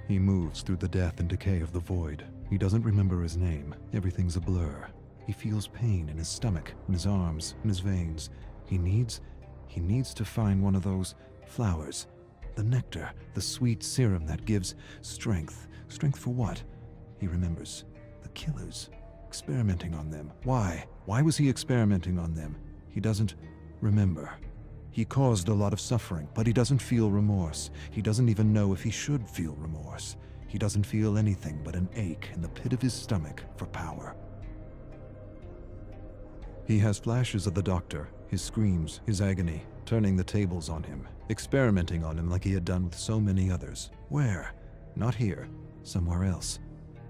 He moves through the death and decay of the void. He doesn't remember his name. Everything's a blur. He feels pain in his stomach, in his arms, in his veins. He needs to find one of those flowers. The nectar, the sweet serum that gives strength. Strength for what? He remembers. The killers. Experimenting on them. Why? Why was he experimenting on them? He doesn't remember. He caused a lot of suffering, but he doesn't feel remorse. He doesn't even know if he should feel remorse. He doesn't feel anything but an ache in the pit of his stomach for power. He has flashes of the doctor, his screams, his agony, turning the tables on him, experimenting on him like he had done with so many others. Where? Not here. Somewhere else.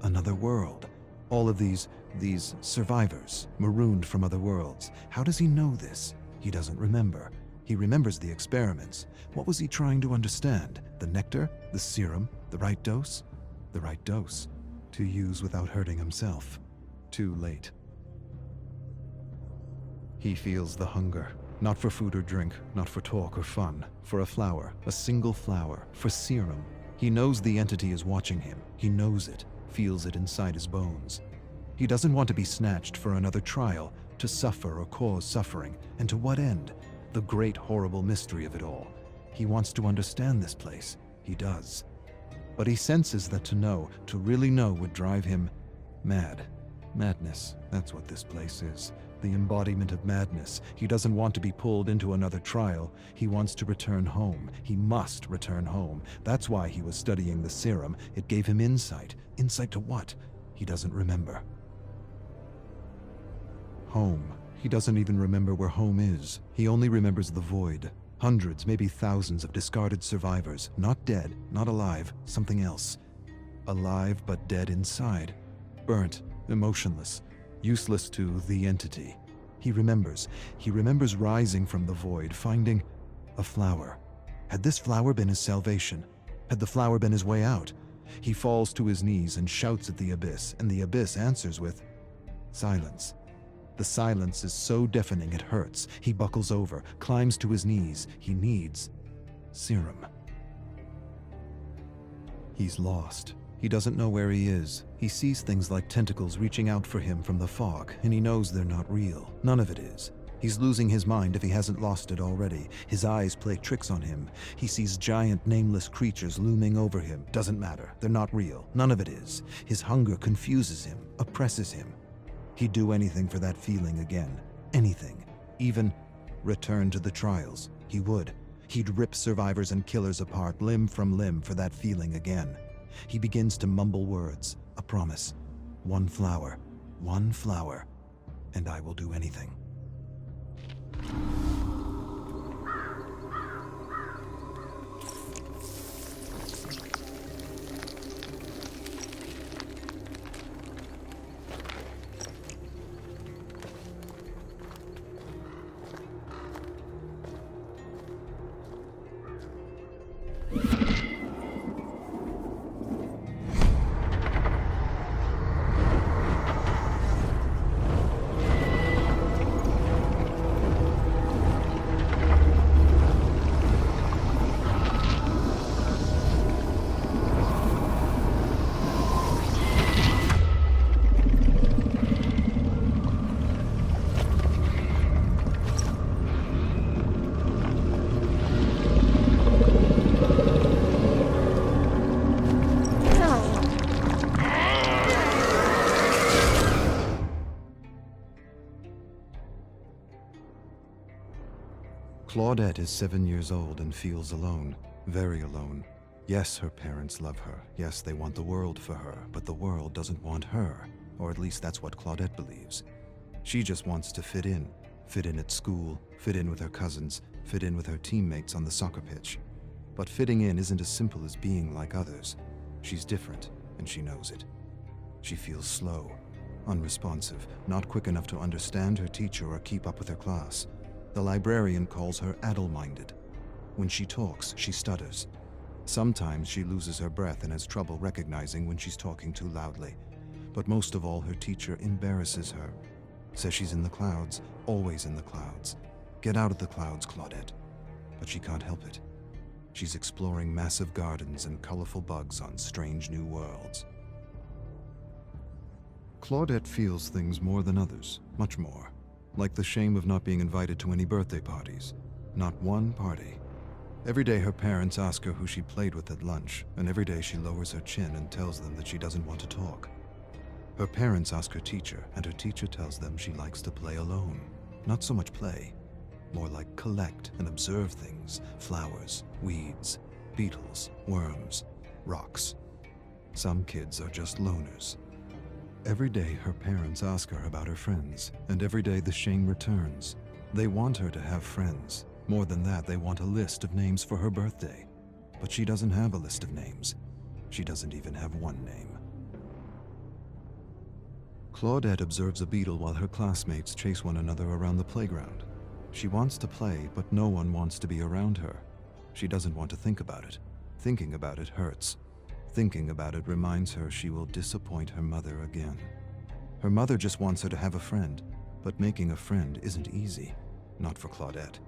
Another world. All of these survivors, marooned from other worlds. How does he know this? He doesn't remember. He remembers the experiments. What was he trying to understand? The nectar? The serum? The right dose? The right dose. To use without hurting himself. Too late. He feels the hunger. Not for food or drink, not for talk or fun. For a flower, a single flower, for serum. He knows the entity is watching him. He knows it, feels it inside his bones. He doesn't want to be snatched for another trial, to suffer or cause suffering. And to what end? The great horrible mystery of it all. He wants to understand this place. He does. But he senses that to know, to really know, would drive him mad. Madness, that's what this place is. The embodiment of madness. He doesn't want to be pulled into another trial. He wants to return home. He must return home. That's why he was studying the serum. It gave him insight. Insight to what? He doesn't remember. Home. He doesn't even remember where home is. He only remembers the void. Hundreds, maybe thousands of discarded survivors. Not dead, not alive, something else. Alive but dead inside. Burnt, emotionless, useless to the entity. He remembers. He remembers rising from the void, finding a flower. Had this flower been his salvation? Had the flower been his way out? He falls to his knees and shouts at the abyss, and the abyss answers with silence. The silence is so deafening it hurts. He buckles over, climbs to his knees. He needs serum. He's lost. He doesn't know where he is. He sees things like tentacles reaching out for him from the fog, and he knows they're not real. None of it is. He's losing his mind if he hasn't lost it already. His eyes play tricks on him. He sees giant, nameless creatures looming over him. Doesn't matter. They're not real. None of it is. His hunger confuses him, oppresses him. He'd do anything for that feeling again. Anything. Even return to the trials. He would. He'd rip survivors and killers apart, limb from limb, for that feeling again. He begins to mumble words. A promise. One flower, and I will do anything. Claudette is 7 years old and feels alone, very alone. Yes, her parents love her. Yes, they want the world for her, but the world doesn't want her. Or at least that's what Claudette believes. She just wants to fit in at school, fit in with her cousins, fit in with her teammates on the soccer pitch. But fitting in isn't as simple as being like others. She's different, and she knows it. She feels slow, unresponsive, not quick enough to understand her teacher or keep up with her class. The librarian calls her addle-minded. When she talks, she stutters. Sometimes she loses her breath and has trouble recognizing when she's talking too loudly. But most of all, her teacher embarrasses her. Says she's in the clouds, always in the clouds. Get out of the clouds, Claudette. But she can't help it. She's exploring massive gardens and colorful bugs on strange new worlds. Claudette feels things more than others, much more. Like the shame of not being invited to any birthday parties. Not one party. Every day her parents ask her who she played with at lunch, and every day she lowers her chin and tells them that she doesn't want to talk. Her parents ask her teacher, and her teacher tells them she likes to play alone. Not so much play, more like collect and observe things, flowers, weeds, beetles, worms, rocks. Some kids are just loners. Every day her parents ask her about her friends, and every day the shame returns. They want her to have friends. More than that, they want a list of names for her birthday. But she doesn't have a list of names. She doesn't even have one name. Claudette observes a beetle while her classmates chase one another around the playground. She wants to play, but no one wants to be around her. She doesn't want to think about it. Thinking about it hurts. Thinking about it reminds her she will disappoint her mother again. Her mother just wants her to have a friend, but making a friend isn't easy. Not for Claudette.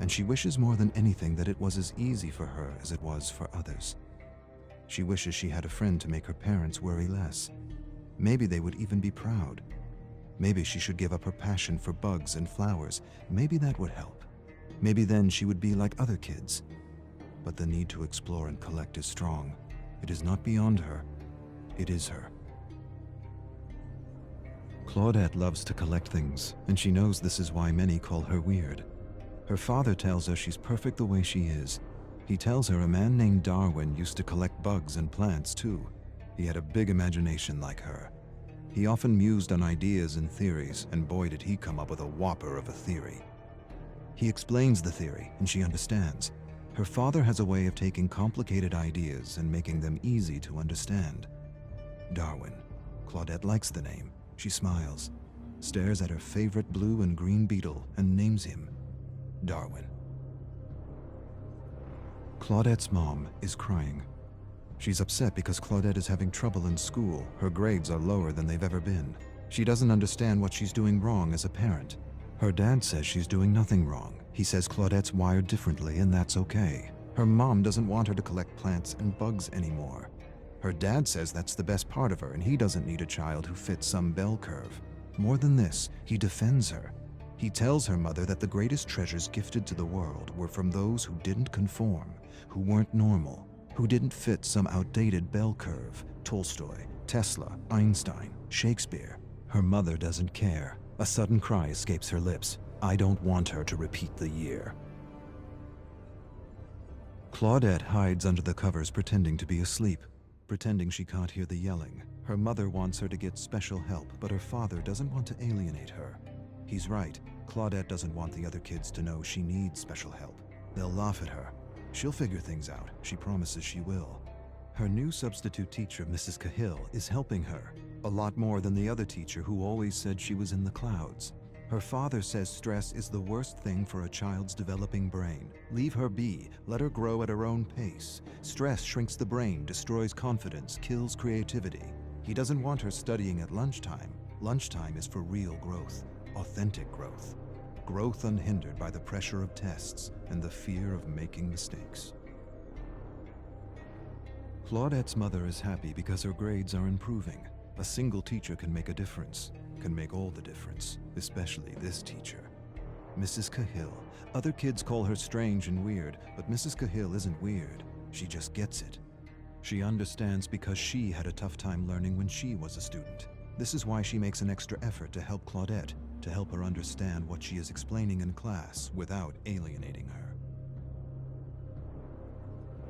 And she wishes more than anything that it was as easy for her as it was for others. She wishes she had a friend to make her parents worry less. Maybe they would even be proud. Maybe she should give up her passion for bugs and flowers. Maybe that would help. Maybe then she would be like other kids. But the need to explore and collect is strong. It is not beyond her. It is her. Claudette loves to collect things, and she knows this is why many call her weird. Her father tells her she's perfect the way she is. He tells her a man named Darwin used to collect bugs and plants too. He had a big imagination like her. He often mused on ideas and theories, and boy did he come up with a whopper of a theory. He explains the theory, and she understands. Her father has a way of taking complicated ideas and making them easy to understand. Darwin. Claudette likes the name. She smiles, stares at her favorite blue and green beetle, and names him Darwin. Claudette's mom is crying. She's upset because Claudette is having trouble in school. Her grades are lower than they've ever been. She doesn't understand what she's doing wrong as a parent. Her dad says she's doing nothing wrong. He says Claudette's wired differently, and that's okay. Her mom doesn't want her to collect plants and bugs anymore. Her dad says that's the best part of her, and he doesn't need a child who fits some bell curve. More than this, he defends her. He tells her mother that the greatest treasures gifted to the world were from those who didn't conform, who weren't normal, who didn't fit some outdated bell curve. Tolstoy, Tesla, Einstein, Shakespeare. Her mother doesn't care. A sudden cry escapes her lips. I don't want her to repeat the year. Claudette hides under the covers pretending to be asleep, pretending she can't hear the yelling. Her mother wants her to get special help, but her father doesn't want to alienate her. He's right. Claudette doesn't want the other kids to know she needs special help. They'll laugh at her. She'll figure things out. She promises she will. Her new substitute teacher, Mrs. Cahill, is helping her. A lot more than the other teacher who always said she was in the clouds. Her father says stress is the worst thing for a child's developing brain. Leave her be. Let her grow at her own pace. Stress shrinks the brain, destroys confidence, kills creativity. He doesn't want her studying at lunchtime. Lunchtime is for real growth, authentic growth. Growth unhindered by the pressure of tests and the fear of making mistakes. Claudette's mother is happy because her grades are improving. A single teacher can make a difference, can make all the difference, especially this teacher. Mrs. Cahill. Other kids call her strange and weird, but Mrs. Cahill isn't weird. She just gets it. She understands because she had a tough time learning when she was a student. This is why she makes an extra effort to help Claudette, to help her understand what she is explaining in class without alienating her.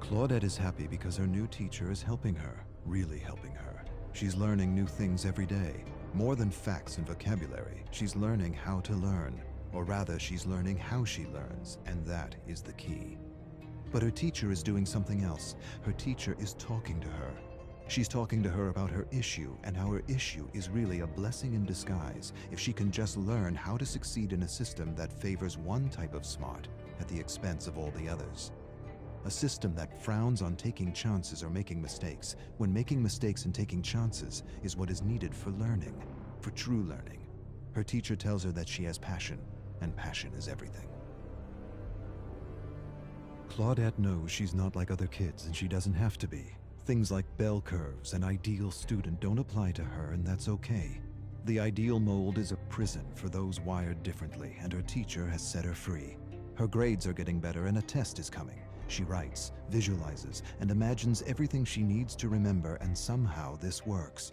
Claudette is happy because her new teacher is helping her, really helping her. She's learning new things every day. More than facts and vocabulary, she's learning how to learn. Or rather, she's learning how she learns, and that is the key. But her teacher is doing something else. Her teacher is talking to her. She's talking to her about her issue, and how her issue is really a blessing in disguise if she can just learn how to succeed in a system that favors one type of smart at the expense of all the others. A system that frowns on taking chances or making mistakes, when making mistakes and taking chances is what is needed for learning, for true learning. Her teacher tells her that she has passion, and passion is everything. Claudette knows she's not like other kids and she doesn't have to be. Things like bell curves and ideal student don't apply to her, and that's okay. The ideal mold is a prison for those wired differently, and her teacher has set her free. Her grades are getting better and a test is coming. She writes, visualizes, and imagines everything she needs to remember, and somehow this works.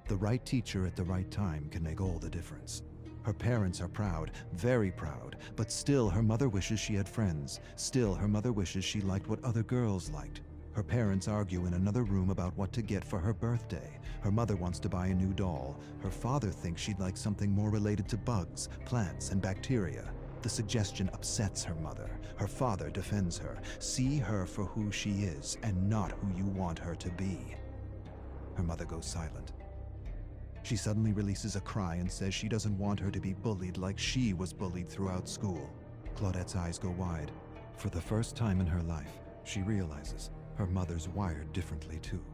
The right teacher at the right time can make all the difference. Her parents are proud, very proud, but still her mother wishes she had friends. Still her mother wishes she liked what other girls liked. Her parents argue in another room about what to get for her birthday. Her mother wants to buy a new doll. Her father thinks she'd like something more related to bugs, plants, and bacteria. The suggestion upsets her mother. Her father defends her. See her for who she is and not who you want her to be. Her mother goes silent. She suddenly releases a cry and says she doesn't want her to be bullied like she was bullied throughout school. Claudette's eyes go wide. For the first time in her life, she realizes her mother's wired differently too.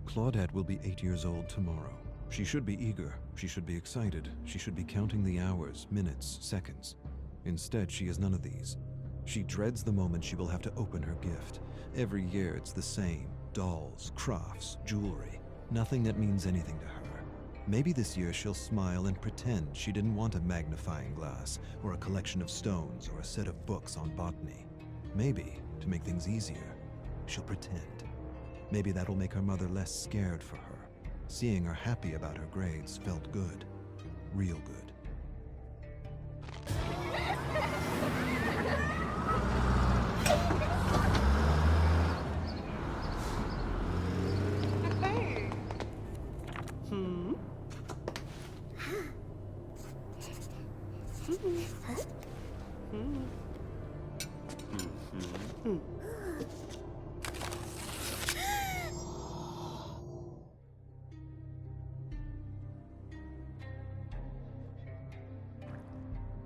Claudette will be 8 years old tomorrow. She should be eager. She should be excited. She should be counting the hours, minutes, seconds. Instead, she is none of these. She dreads the moment she will have to open her gift. Every year it's the same. Dolls, crafts, jewelry. Nothing that means anything to her. Maybe this year she'll smile and pretend she didn't want a magnifying glass, or a collection of stones, or a set of books on botany. Maybe, to make things easier, she'll pretend. Maybe that'll make her mother less scared for her. Seeing her happy about her grades felt good. Real good.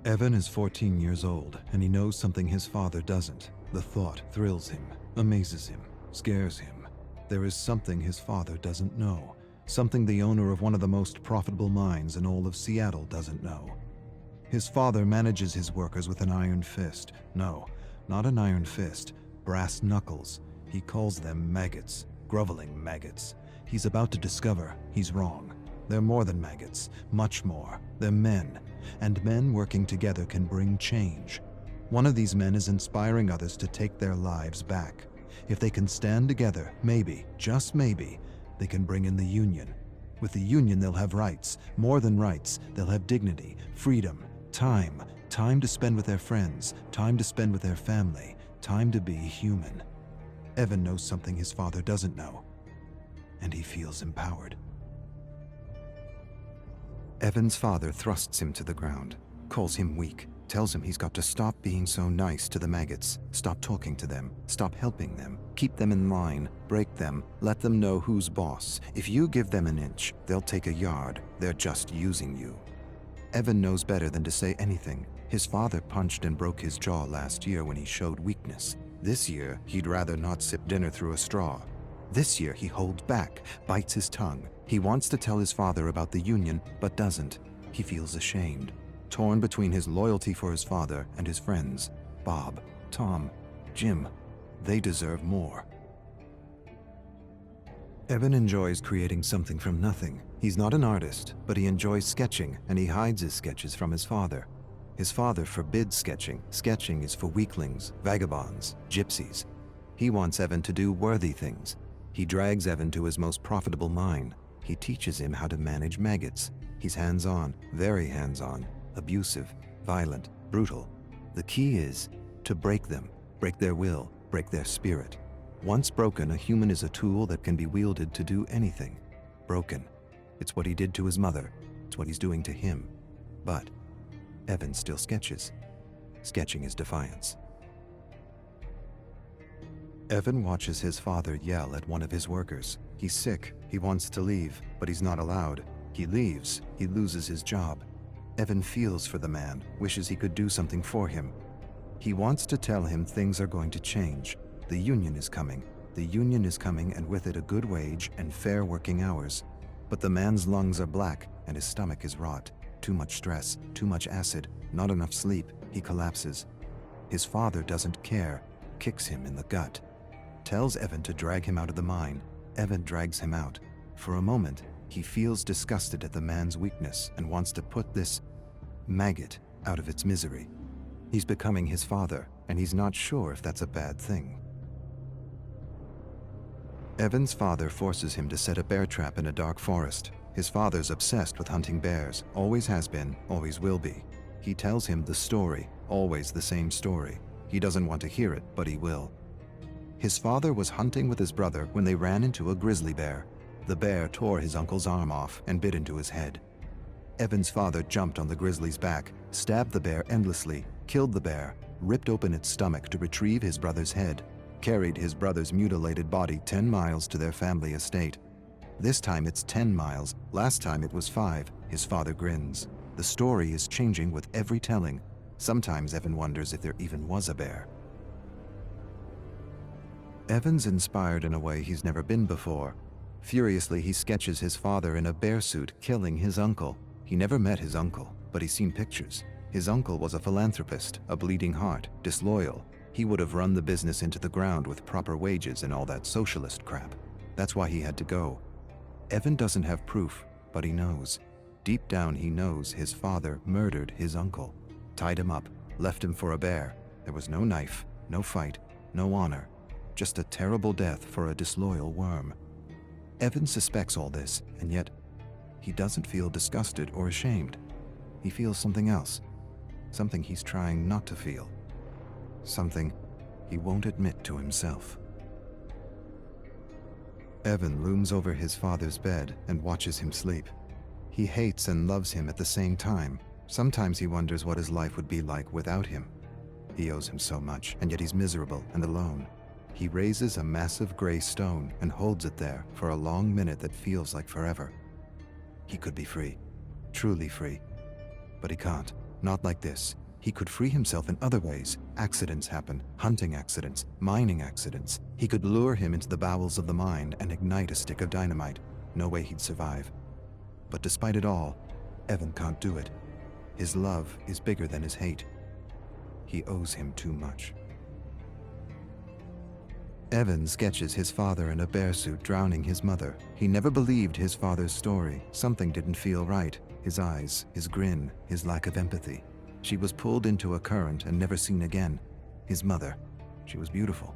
Evan is 14 years old, and he knows something his father doesn't. The thought thrills him, amazes him, scares him. There is something his father doesn't know, something the owner of one of the most profitable mines in all of Seattle doesn't know. His father manages his workers with an iron fist. No, not an iron fist, brass knuckles. He calls them maggots, groveling maggots. He's about to discover he's wrong. They're more than maggots, much more. They're men, and men working together can bring change. One of these men is inspiring others to take their lives back. If they can stand together, maybe, just maybe, they can bring in the union. With the union, they'll have rights. More than rights, they'll have dignity, freedom, time to spend with their friends, time to spend with their family, time to be human. Evan knows something his father doesn't know, and he feels empowered. Evan's father thrusts him to the ground, calls him weak, tells him he's got to stop being so nice to the maggots, stop talking to them, stop helping them, keep them in line, break them, let them know who's boss. If you give them an inch, they'll take a yard. They're just using you. Evan knows better than to say anything. His father punched and broke his jaw last year when he showed weakness. This year, he'd rather not sip dinner through a straw. This year, he holds back, bites his tongue. He wants to tell his father about the union, but doesn't. He feels ashamed, torn between his loyalty for his father and his friends. Bob, Tom, Jim, they deserve more. Evan enjoys creating something from nothing. He's not an artist, but he enjoys sketching, and he hides his sketches from his father. His father forbids sketching. Sketching is for weaklings, vagabonds, gypsies. He wants Evan to do worthy things. He drags Evan to his most profitable mine. He teaches him how to manage maggots. He's hands-on, very hands-on, abusive, violent, brutal. The key is to break them, break their will, break their spirit. Once broken, a human is a tool that can be wielded to do anything. Broken. It's what he did to his mother. It's what he's doing to him. But Evan still sketches. Sketching is defiance. Evan watches his father yell at one of his workers. He's sick. He wants to leave, but he's not allowed. He leaves. He loses his job. Evan feels for the man, wishes he could do something for him. He wants to tell him things are going to change. The union is coming. The union is coming, and with it a good wage and fair working hours. But the man's lungs are black and his stomach is rot. Too much stress, too much acid, not enough sleep. He collapses. His father doesn't care, kicks him in the gut, tells Evan to drag him out of the mine. Evan drags him out. For a moment, he feels disgusted at the man's weakness and wants to put this maggot out of its misery. He's becoming his father, and he's not sure if that's a bad thing. Evan's father forces him to set a bear trap in a dark forest. His father's obsessed with hunting bears, always has been, always will be. He tells him the story, always the same story. He doesn't want to hear it, but he will. His father was hunting with his brother when they ran into a grizzly bear. The bear tore his uncle's arm off and bit into his head. Evan's father jumped on the grizzly's back, stabbed the bear endlessly, killed the bear, ripped open its stomach to retrieve his brother's head, carried his brother's mutilated body 10 miles to their family estate. This time it's 10 miles, last time it was 5, his father grins. The story is changing with every telling. Sometimes Evan wonders if there even was a bear. Evan's inspired in a way he's never been before. Furiously, he sketches his father in a bear suit killing his uncle. He never met his uncle, but he's seen pictures. His uncle was a philanthropist, a bleeding heart, disloyal. He would have run the business into the ground with proper wages and all that socialist crap. That's why he had to go. Evan doesn't have proof, but he knows. Deep down he knows his father murdered his uncle, tied him up, left him for a bear. There was no knife, no fight, no honor, just a terrible death for a disloyal worm. Evan suspects all this, and yet he doesn't feel disgusted or ashamed. He feels something else, something he's trying not to feel, something he won't admit to himself. Evan looms over his father's bed and watches him sleep. He hates and loves him at the same time. Sometimes he wonders what his life would be like without him. He owes him so much, and yet he's miserable and alone. He raises a massive gray stone and holds it there for a long minute that feels like forever. He could be free, truly free. But he can't, not like this. He could free himself in other ways. Accidents happen, hunting accidents, mining accidents. He could lure him into the bowels of the mine and ignite a stick of dynamite. No way he'd survive. But despite it all, Evan can't do it. His love is bigger than his hate. He owes him too much. Evan sketches his father in a bear suit drowning his mother. He never believed his father's story. Something didn't feel right. His eyes, his grin, his lack of empathy. She was pulled into a current and never seen again. His mother, she was beautiful.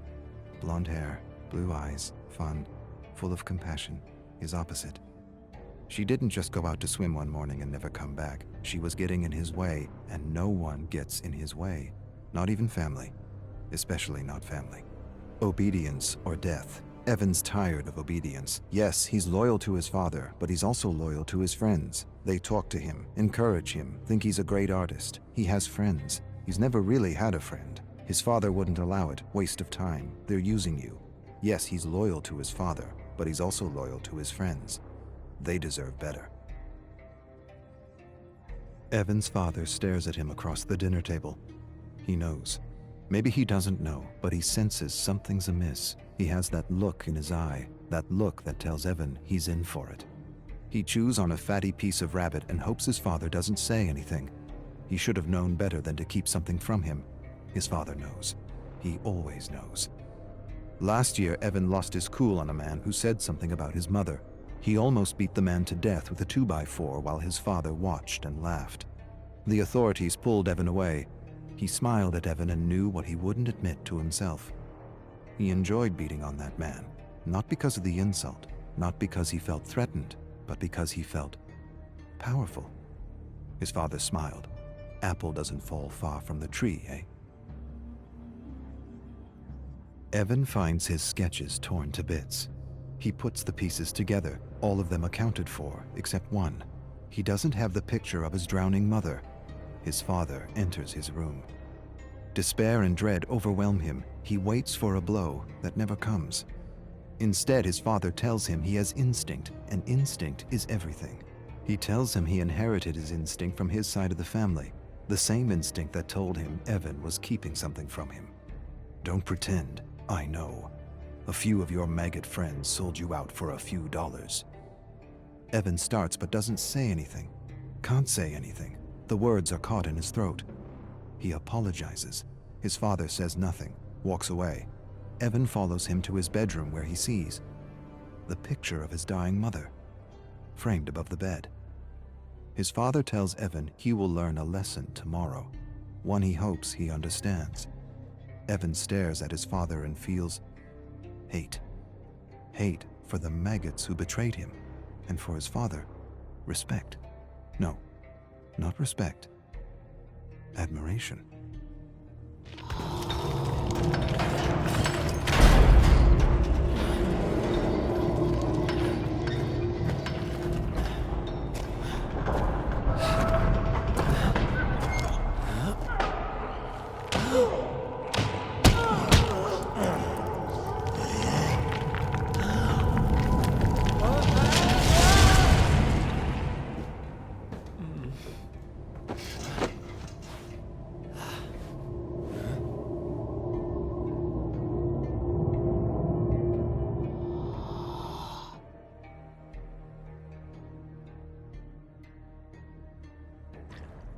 Blonde hair, blue eyes, fun, full of compassion. His opposite. She didn't just go out to swim one morning and never come back. She was getting in his way, and no one gets in his way. Not even family. Especially not family. Obedience or death. Evan's tired of obedience. Yes, he's loyal to his father, but he's also loyal to his friends. They talk to him, encourage him, think he's a great artist. He has friends. He's never really had a friend. His father wouldn't allow it. Waste of time. They're using you. Yes, he's loyal to his father, but he's also loyal to his friends. They deserve better. Evan's father stares at him across the dinner table. He knows. Maybe he doesn't know, but he senses something's amiss. He has that look in his eye, that look that tells Evan he's in for it. He chews on a fatty piece of rabbit and hopes his father doesn't say anything. He should have known better than to keep something from him. His father knows. He always knows. Last year, Evan lost his cool on a man who said something about his mother. He almost beat the man to death with a 2x4 while his father watched and laughed. The authorities pulled Evan away. He smiled at Evan and knew what he wouldn't admit to himself. He enjoyed beating on that man, not because of the insult, not because he felt threatened, but because he felt powerful. His father smiled. Apple doesn't fall far from the tree, eh? Evan finds his sketches torn to bits. He puts the pieces together, all of them accounted for, except one. He doesn't have the picture of his drowning mother. His father enters his room. Despair and dread overwhelm him. He waits for a blow that never comes. Instead, his father tells him he has instinct, and instinct is everything. He tells him he inherited his instinct from his side of the family, the same instinct that told him Evan was keeping something from him. Don't pretend, I know. A few of your maggot friends sold you out for a few dollars. Evan starts but doesn't say anything. Can't say anything. The words are caught in his throat. He apologizes. His father says nothing, walks away. Evan follows him to his bedroom where he sees the picture of his dying mother, framed above the bed. His father tells Evan he will learn a lesson tomorrow, one he hopes he understands. Evan stares at his father and feels hate. Hate for the maggots who betrayed him, and for his father, respect. No, not respect. Admiration.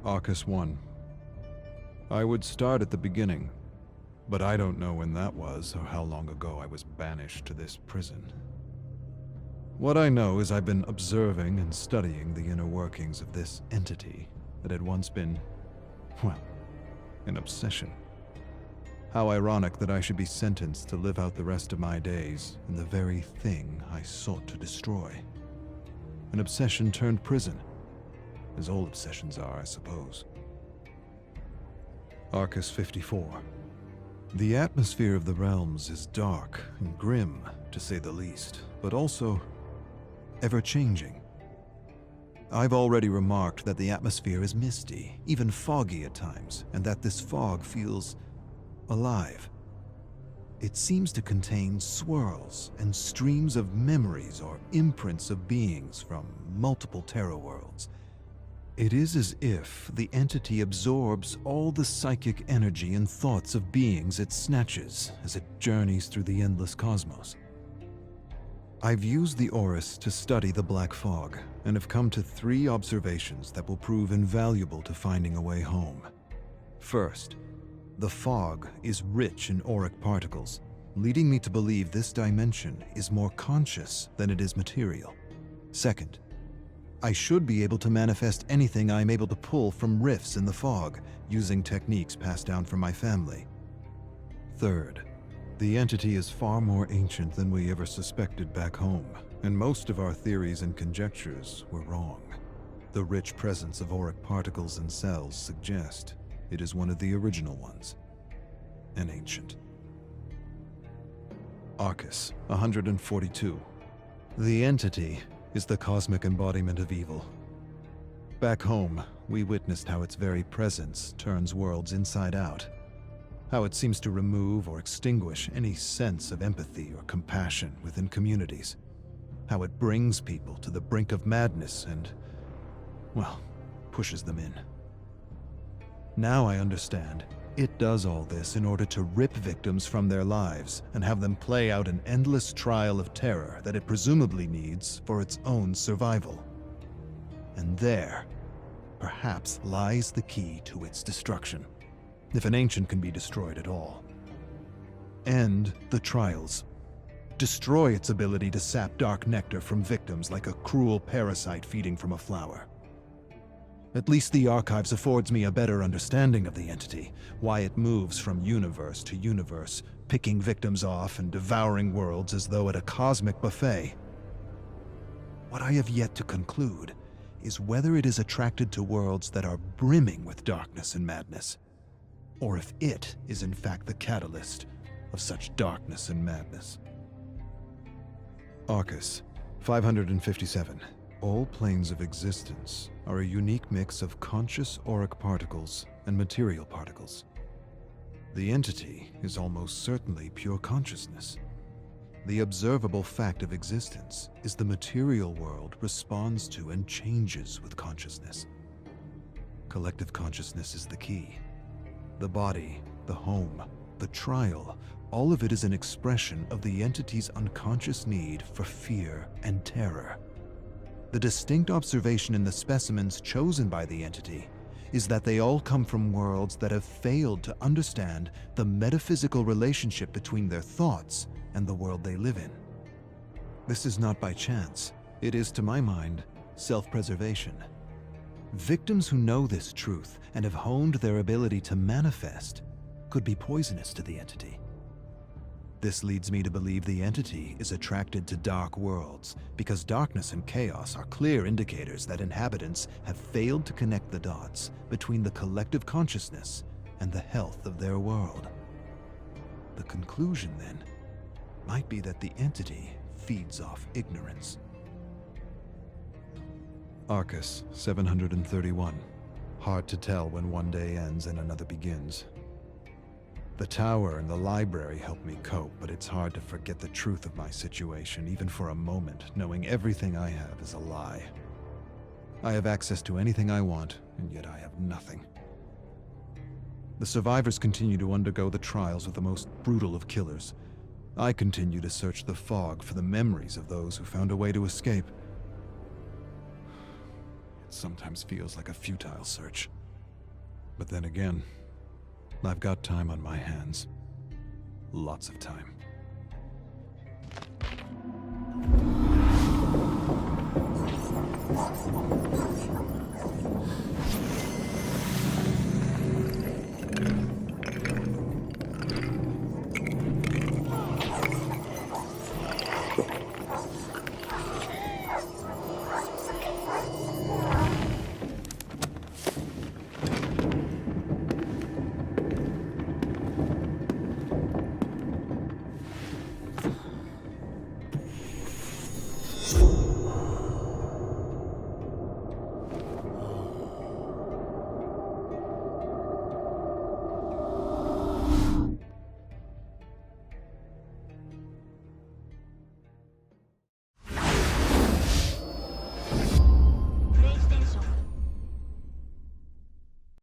Arcus 1. I would start at the beginning, but I don't know when that was or how long ago I was banished to this prison. What I know is I've been observing and studying the inner workings of this entity that had once been, well, an obsession. How ironic that I should be sentenced to live out the rest of my days in the very thing I sought to destroy. An obsession turned prison. As all obsessions are, I suppose. Arcus 54. The atmosphere of the realms is dark and grim, to say the least, but also ever-changing. I've already remarked that the atmosphere is misty, even foggy at times, and that this fog feels alive. It seems to contain swirls and streams of memories or imprints of beings from multiple terror worlds. It is as if the entity absorbs all the psychic energy and thoughts of beings it snatches as it journeys through the endless cosmos. I've used the Orus to study the black fog and have come to 3 observations that will prove invaluable to finding a way home. First, the fog is rich in auric particles, leading me to believe this dimension is more conscious than it is material. Second, I should be able to manifest anything I'm able to pull from rifts in the fog, using techniques passed down from my family. Third, the entity is far more ancient than we ever suspected back home, and most of our theories and conjectures were wrong. The rich presence of auric particles and cells suggest it is one of the original ones, an ancient. Arcus 142. The entity is the cosmic embodiment of evil. Back home, we witnessed how its very presence turns worlds inside out, how it seems to remove or extinguish any sense of empathy or compassion within communities, how it brings people to the brink of madness and, well, pushes them in. Now I understand. It does all this in order to rip victims from their lives and have them play out an endless trial of terror that it presumably needs for its own survival. And there, perhaps, lies the key to its destruction, if an ancient can be destroyed at all. End the trials. Destroy its ability to sap dark nectar from victims like a cruel parasite feeding from a flower. At least the archives affords me a better understanding of the entity, why it moves from universe to universe, picking victims off and devouring worlds as though at a cosmic buffet. What I have yet to conclude is whether it is attracted to worlds that are brimming with darkness and madness, or if it is in fact the catalyst of such darkness and madness. Arcus 557. All planes of existence are a unique mix of conscious auric particles and material particles. The entity is almost certainly pure consciousness. The observable fact of existence is the material world responds to and changes with consciousness. Collective consciousness is the key. The body, the home, the trial, all of it is an expression of the entity's unconscious need for fear and terror. The distinct observation in the specimens chosen by the entity is that they all come from worlds that have failed to understand the metaphysical relationship between their thoughts and the world they live in. This is not by chance. It is, to my mind, self-preservation. Victims who know this truth and have honed their ability to manifest could be poisonous to the entity. This leads me to believe the entity is attracted to dark worlds because darkness and chaos are clear indicators that inhabitants have failed to connect the dots between the collective consciousness and the health of their world. The conclusion, then, might be that the entity feeds off ignorance. Arcus 731. Hard to tell when one day ends and another begins. The tower and the library help me cope, but it's hard to forget the truth of my situation, even for a moment, knowing everything I have is a lie. I have access to anything I want, and yet I have nothing. The survivors continue to undergo the trials of the most brutal of killers. I continue to search the fog for the memories of those who found a way to escape. It sometimes feels like a futile search. But then again, I've got time on my hands. Lots of time.